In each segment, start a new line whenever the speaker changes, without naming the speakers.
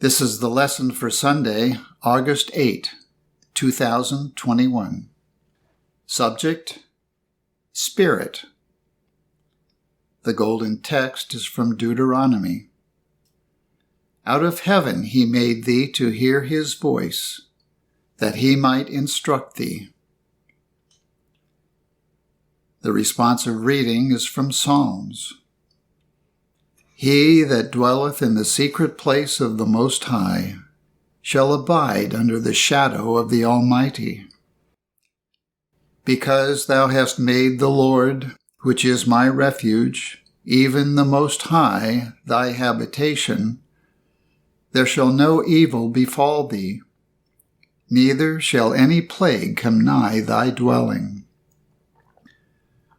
This is the lesson for Sunday, August 8, 2021. Subject: Spirit. The golden text is from Deuteronomy. Out of heaven he made thee to hear his voice, that he might instruct thee. The responsive reading is from Psalms. He that dwelleth in the secret place of the Most High shall abide under the shadow of the Almighty. Because thou hast made the Lord, which is my refuge, even the Most High, thy habitation, there shall no evil befall thee, neither shall any plague come nigh thy dwelling.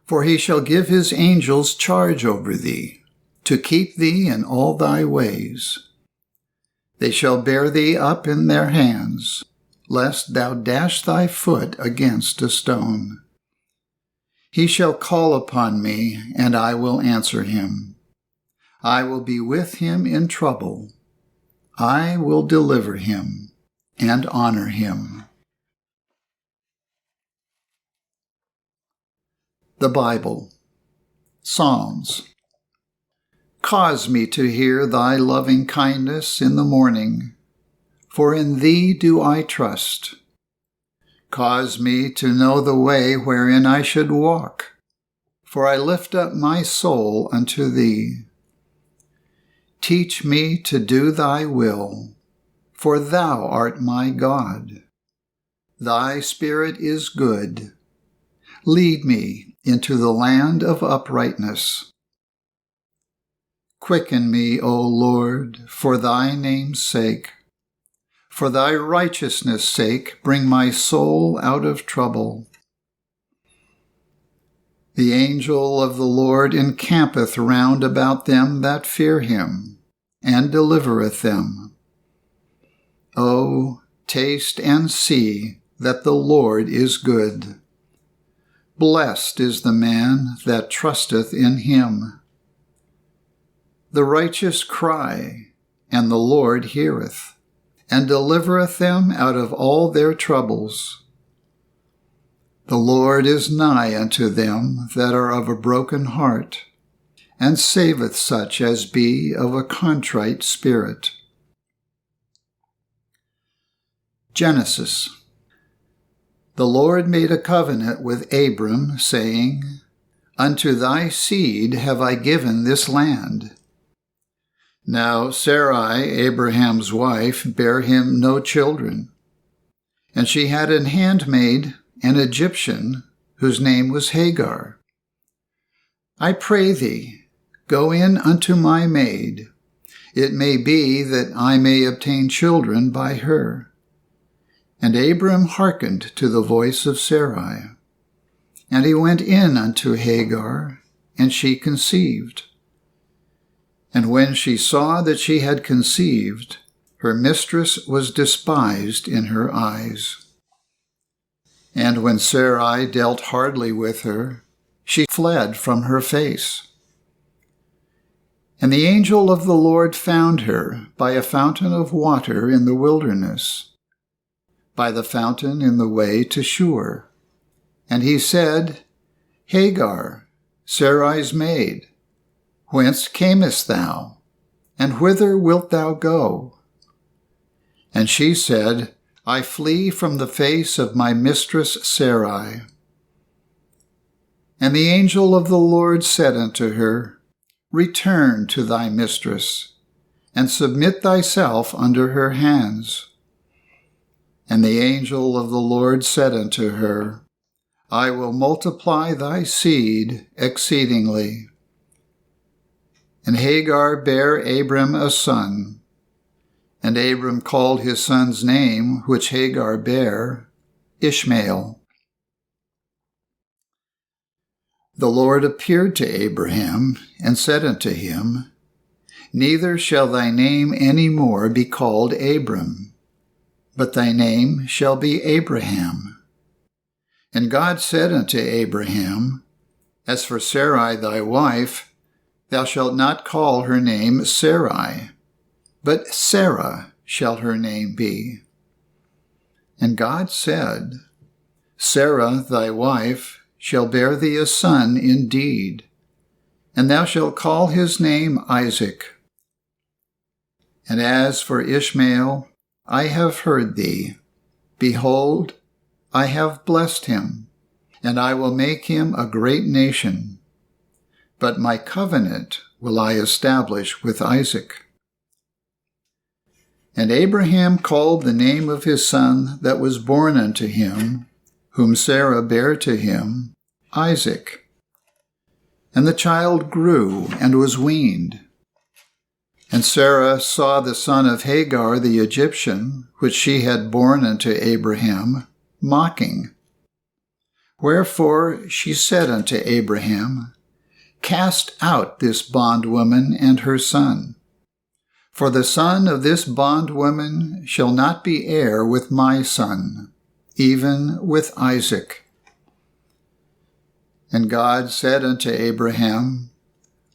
For he shall give his angels charge over thee, to keep thee in all thy ways. They shall bear thee up in their hands, lest thou dash thy foot against a stone. He shall call upon me, and I will answer him. I will be with him in trouble. I will deliver him and honor him. The Bible. Psalms. Cause me to hear thy loving kindness in the morning, for in thee do I trust. Cause me to know the way wherein I should walk, for I lift up my soul unto thee. Teach me to do thy will, for thou art my God. Thy Spirit is good. Lead me into the land of uprightness. Quicken me, O Lord, for thy name's sake. For thy righteousness' sake, bring my soul out of trouble. The angel of the Lord encampeth round about them that fear him, and delivereth them. O taste and see that the Lord is good. Blessed is the man that trusteth in him. The righteous cry, and the Lord heareth, and delivereth them out of all their troubles. The Lord is nigh unto them that are of a broken heart, and saveth such as be of a contrite spirit. Genesis. The Lord made a covenant with Abram, saying, Unto thy seed have I given this land. Now Sarai, Abraham's wife, bare him no children, and she had an handmaid, an Egyptian, whose name was Hagar. I pray thee, go in unto my maid. It may be that I may obtain children by her. And Abram hearkened to the voice of Sarai. And he went in unto Hagar, and she conceived. And when she saw that she had conceived, her mistress was despised in her eyes. And when Sarai dealt hardly with her, she fled from her face. And the angel of the Lord found her by a fountain of water in the wilderness, by the fountain in the way to Shur. And he said, Hagar, Sarai's maid, whence camest thou, and whither wilt thou go? And she said, I flee from the face of my mistress Sarai. And the angel of the Lord said unto her, Return to thy mistress, and submit thyself under her hands. And the angel of the Lord said unto her, I will multiply thy seed exceedingly. And Hagar bare Abram a son, and Abram called his son's name, which Hagar bare, Ishmael. The Lord appeared to Abraham, and said unto him, Neither shall thy name any more be called Abram, but thy name shall be Abraham. And God said unto Abraham, As for Sarai thy wife, thou shalt not call her name Sarai, but Sarah shall her name be. And God said, Sarah thy wife shall bear thee a son indeed, and thou shalt call his name Isaac. And as for Ishmael, I have heard thee. Behold, I have blessed him, and I will make him a great nation. But my covenant will I establish with Isaac. And Abraham called the name of his son that was born unto him, whom Sarah bare to him, Isaac. And the child grew and was weaned. And Sarah saw the son of Hagar the Egyptian, which she had borne unto Abraham, mocking. Wherefore she said unto Abraham, Cast out this bondwoman and her son. For the son of this bondwoman shall not be heir with my son, even with Isaac. And God said unto Abraham,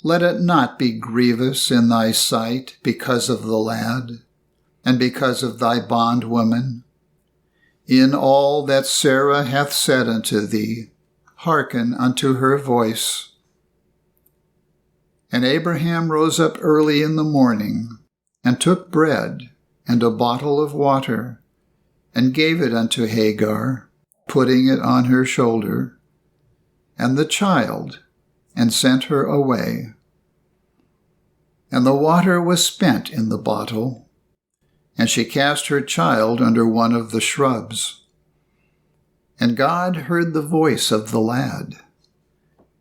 Let it not be grievous in thy sight because of the lad, and because of thy bondwoman. In all that Sarah hath said unto thee, hearken unto her voice. And Abraham rose up early in the morning, and took bread and a bottle of water, and gave it unto Hagar, putting it on her shoulder, and the child, and sent her away. And the water was spent in the bottle, and she cast her child under one of the shrubs. And God heard the voice of the lad.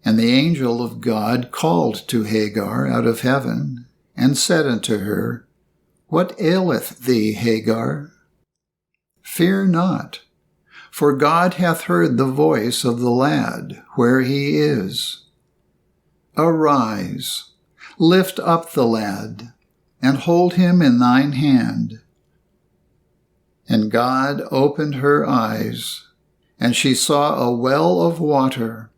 And the angel of God called to Hagar out of heaven, and said unto her, What aileth thee, Hagar? Fear not, for God hath heard the voice of the lad where he is. Arise, lift up the lad, and hold him in thine hand. And God opened her eyes, and she saw a well of water,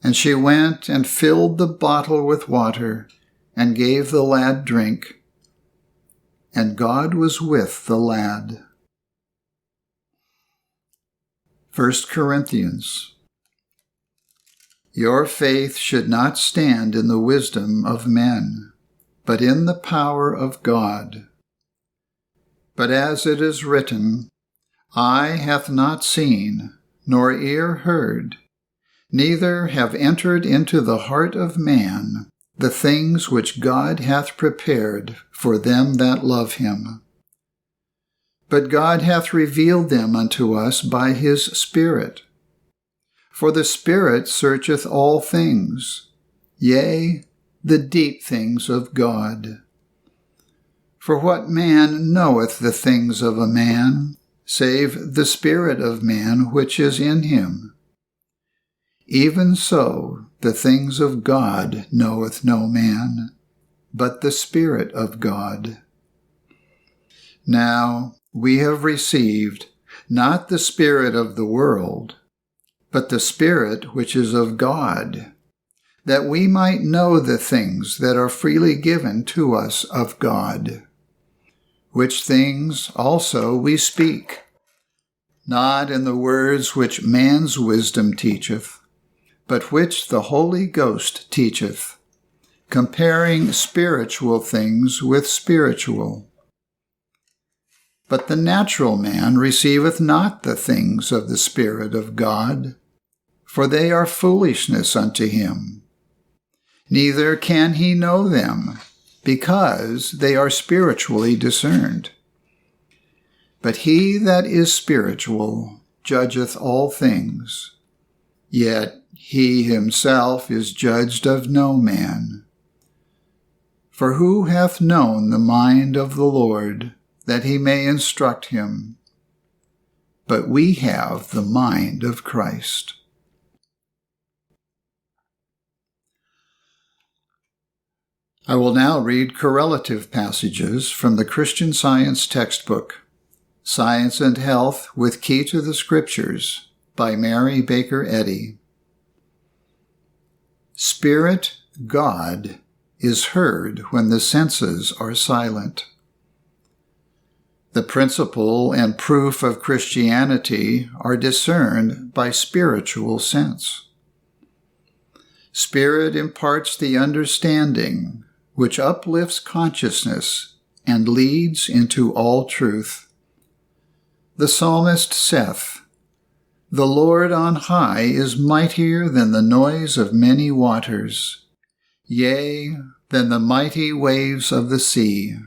and she went and filled the bottle with water, and gave the lad drink. And God was with the lad. 1 Corinthians. Your faith should not stand in the wisdom of men, but in the power of God. But as it is written, Eye hath not seen, nor ear heard, neither have entered into the heart of man the things which God hath prepared for them that love him. But God hath revealed them unto us by his Spirit. For the Spirit searcheth all things, yea, the deep things of God. For what man knoweth the things of a man, save the spirit of man which is in him? Even so the things of God knoweth no man, but the Spirit of God. Now we have received not the spirit of the world, but the Spirit which is of God, that we might know the things that are freely given to us of God. Which things also we speak, not in the words which man's wisdom teacheth, but which the Holy Ghost teacheth, comparing spiritual things with spiritual. But the natural man receiveth not the things of the Spirit of God, for they are foolishness unto him. Neither can he know them, because they are spiritually discerned. But he that is spiritual judgeth all things, yet he himself is judged of no man. For who hath known the mind of the Lord, that he may instruct him? But we have the mind of Christ. I will now read correlative passages from the Christian Science textbook, Science and Health with Key to the Scriptures, by Mary Baker Eddy. Spirit, God, is heard when the senses are silent. The principle and proof of Christianity are discerned by spiritual sense. Spirit imparts the understanding which uplifts consciousness and leads into all truth. The psalmist saith, "The Lord on high is mightier than the noise of many waters, yea, than the mighty waves of the sea."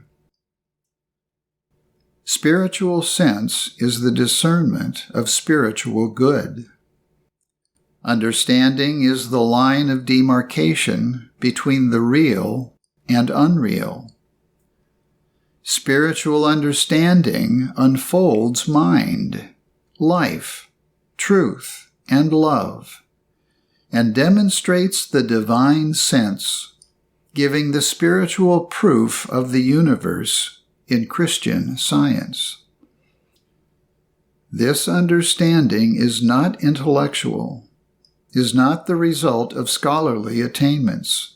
Spiritual sense is the discernment of spiritual good. Understanding is the line of demarcation between the real and unreal. Spiritual understanding unfolds mind, life, truth, and love, and demonstrates the divine sense, giving the spiritual proof of the universe in Christian science. This understanding is not intellectual, is not the result of scholarly attainments.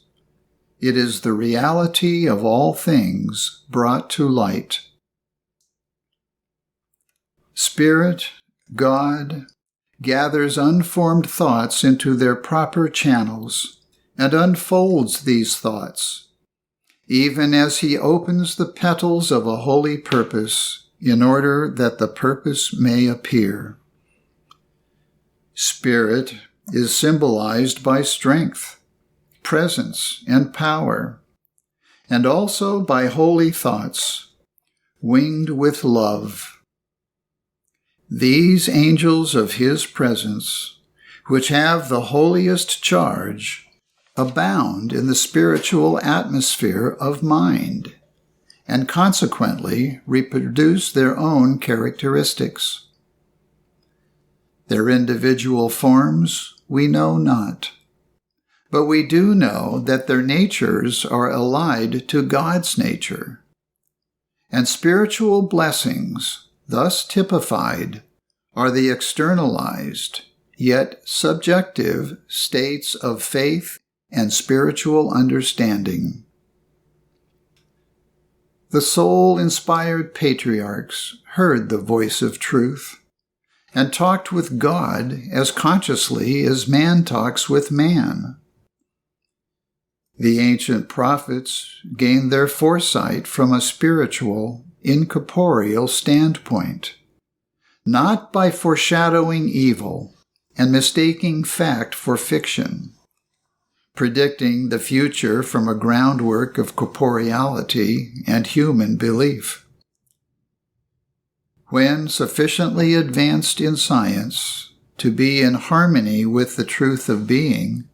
It is the reality of all things brought to light. Spirit, God, gathers unformed thoughts into their proper channels and unfolds these thoughts, even as he opens the petals of a holy purpose in order that the purpose may appear. Spirit is symbolized by strength, presence, and power, and also by holy thoughts, winged with love. These angels of his presence, which have the holiest charge, abound in the spiritual atmosphere of mind, and consequently reproduce their own characteristics. Their individual forms we know not, but we do know that their natures are allied to God's nature, and spiritual blessings, thus typified, are the externalized, yet subjective states of faith and spiritual understanding. The soul-inspired patriarchs heard the voice of truth and talked with God as consciously as man talks with man. The ancient prophets gained their foresight from a spiritual, incorporeal standpoint, not by foreshadowing evil and mistaking fact for fiction, predicting the future from a groundwork of corporeality and human belief. When sufficiently advanced in science to be in harmony with the truth of being,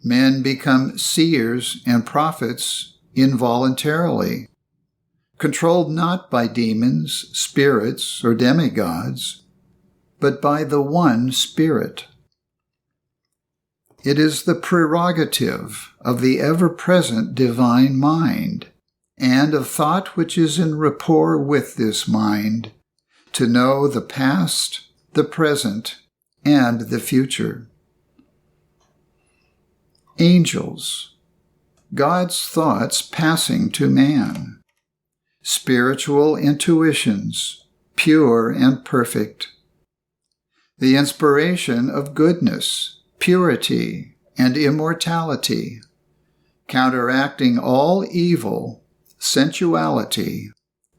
men become seers and prophets involuntarily, controlled not by demons, spirits, or demigods, but by the one Spirit. It is the prerogative of the ever-present divine mind, and of thought which is in rapport with this mind, to know the past, the present, and the future. Angels, God's thoughts passing to man. Spiritual intuitions, pure and perfect. The inspiration of goodness, purity, and immortality, counteracting all evil, sensuality,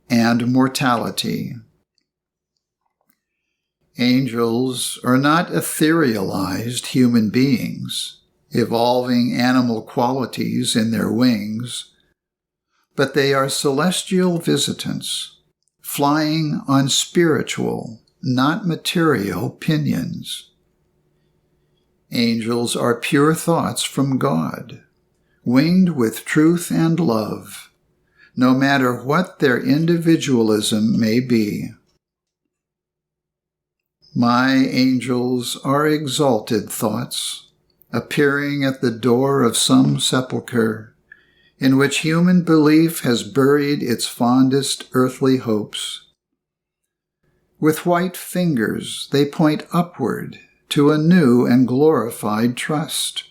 and mortality. Angels are not etherealized human beings, evolving animal qualities in their wings, but they are celestial visitants, flying on spiritual, not material pinions. Angels are pure thoughts from God, winged with truth and love, no matter what their individualism may be. My angels are exalted thoughts, appearing at the door of some sepulchre, in which human belief has buried its fondest earthly hopes. With white fingers they point upward to a new and glorified trust,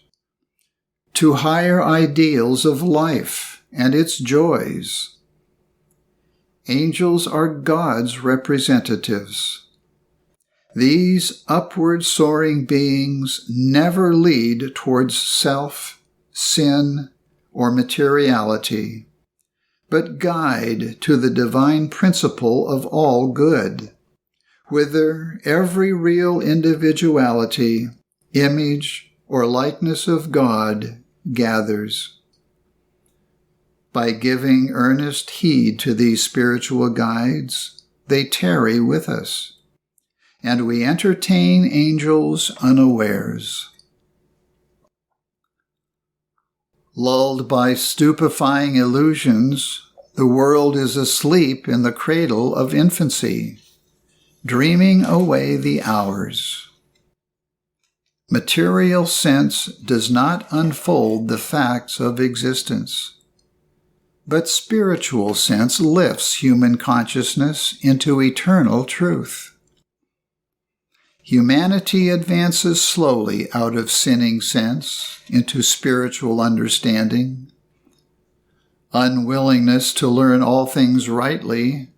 to higher ideals of life and its joys. Angels are God's representatives. These upward soaring beings never lead towards self, sin, or materiality, but guide to the divine principle of all good, whither every real individuality, image, or likeness of God gathers. By giving earnest heed to these spiritual guides, they tarry with us, and we entertain angels unawares. Lulled by stupefying illusions, the world is asleep in the cradle of infancy, dreaming away the hours. Material sense does not unfold the facts of existence, but spiritual sense lifts human consciousness into eternal truth. Humanity advances slowly out of sinning sense into spiritual understanding. Unwillingness to learn all things rightly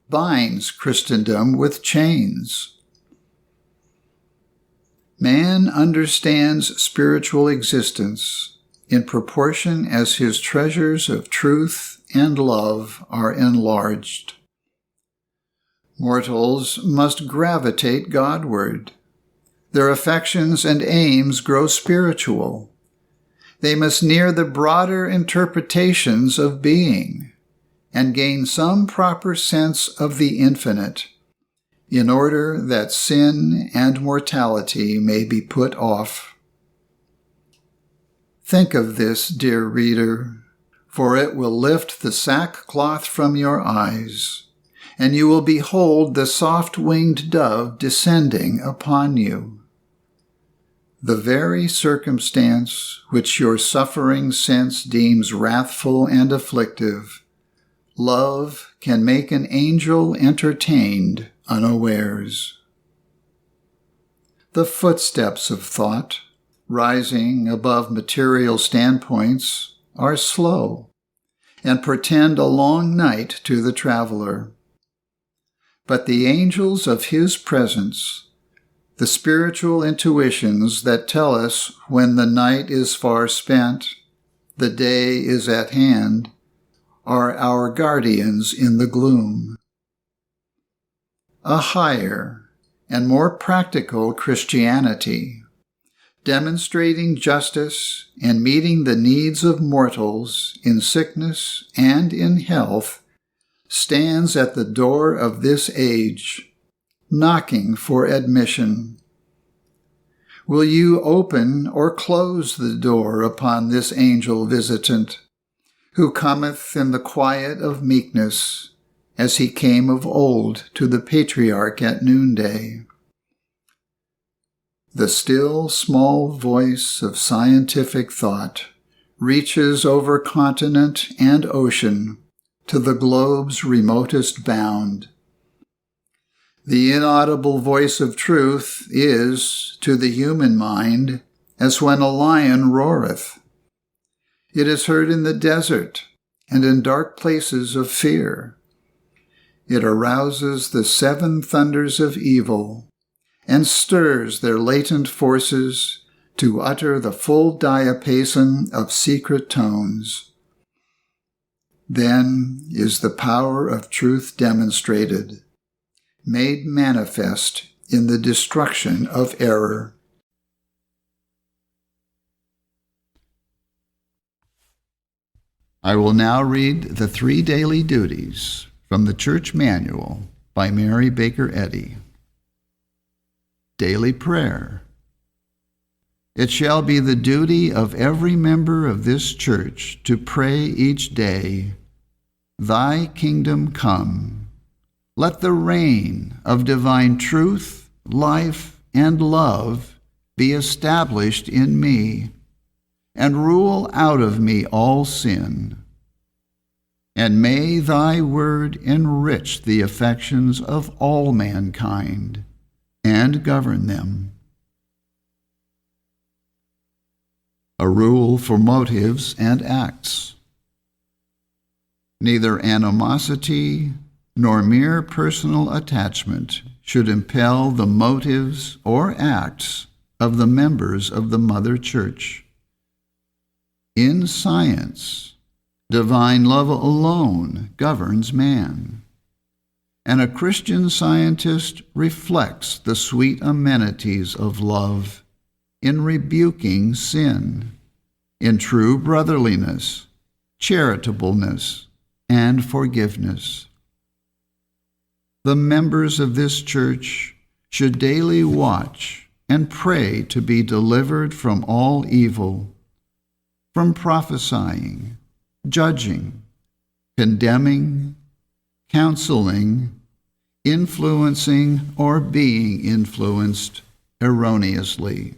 binds Christendom with chains. Man understands spiritual existence in proportion as his treasures of truth and love are enlarged. Mortals must gravitate Godward. Their affections and aims grow spiritual. They must near the broader interpretations of being and gain some proper sense of the infinite, in order that sin and mortality may be put off. Think of this, dear reader, for it will lift the sackcloth from your eyes, and you will behold the soft-winged dove descending upon you. The very circumstance which your suffering sense deems wrathful and afflictive, love can make an angel entertained unawares. The footsteps of thought, rising above material standpoints, are slow and portend a long night to the traveler. But the angels of his presence, the spiritual intuitions that tell us when the night is far spent, the day is at hand, are our guardians in the gloom. A higher and more practical Christianity, demonstrating justice and meeting the needs of mortals in sickness and in health, stands at the door of this age, knocking for admission. Will you open or close the door upon this angel visitant, who cometh in the quiet of meekness, as he came of old to the patriarch at noonday? The still small voice of scientific thought reaches over continent and ocean to the globe's remotest bound. The inaudible voice of truth is, to the human mind, as when a lion roareth. It is heard in the desert and in dark places of fear. It arouses the seven thunders of evil and stirs their latent forces to utter the full diapason of secret tones. Then is the power of truth demonstrated, made manifest in the destruction of error. I will now read the 3 daily duties from the Church Manual by Mary Baker Eddy. Daily Prayer. It shall be the duty of every member of this church to pray each day, Thy kingdom come. Let the reign of divine truth, life, and love be established in me, and rule out of me all sin. And may thy word enrich the affections of all mankind, and govern them. A rule for motives and acts. Neither animosity, nor mere personal attachment should impel the motives or acts of the members of the Mother Church. In science, divine love alone governs man, and a Christian scientist reflects the sweet amenities of love in rebuking sin, in true brotherliness, charitableness, and forgiveness. The members of this church should daily watch and pray to be delivered from all evil, from prophesying, judging, condemning, counseling, influencing, or being influenced erroneously.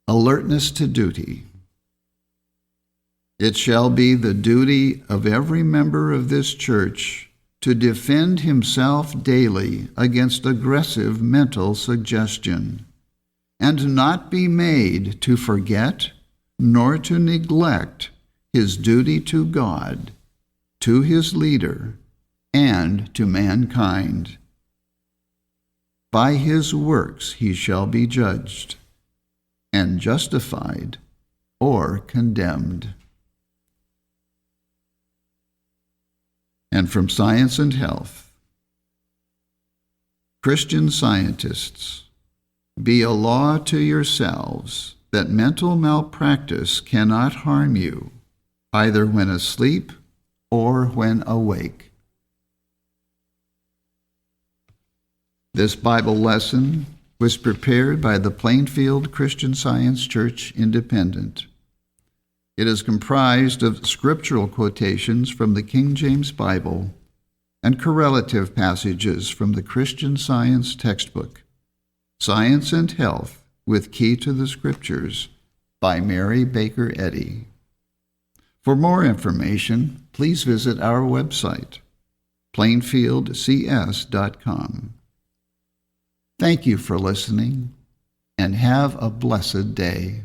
Alertness to duty. It shall be the duty of every member of this church to defend himself daily against aggressive mental suggestion, and not be made to forget nor to neglect his duty to God, to his leader, and to mankind. By his works he shall be judged, and justified or condemned. And from Science and Health, Christian scientists, be a law to yourselves that mental malpractice cannot harm you, either when asleep or when awake. This Bible lesson was prepared by the Plainfield Christian Science Church Independent. It is comprised of scriptural quotations from the King James Bible and correlative passages from the Christian Science textbook, Science and Health with Key to the Scriptures, by Mary Baker Eddy. For more information, please visit our website, plainfieldcs.com. Thank you for listening, and have a blessed day.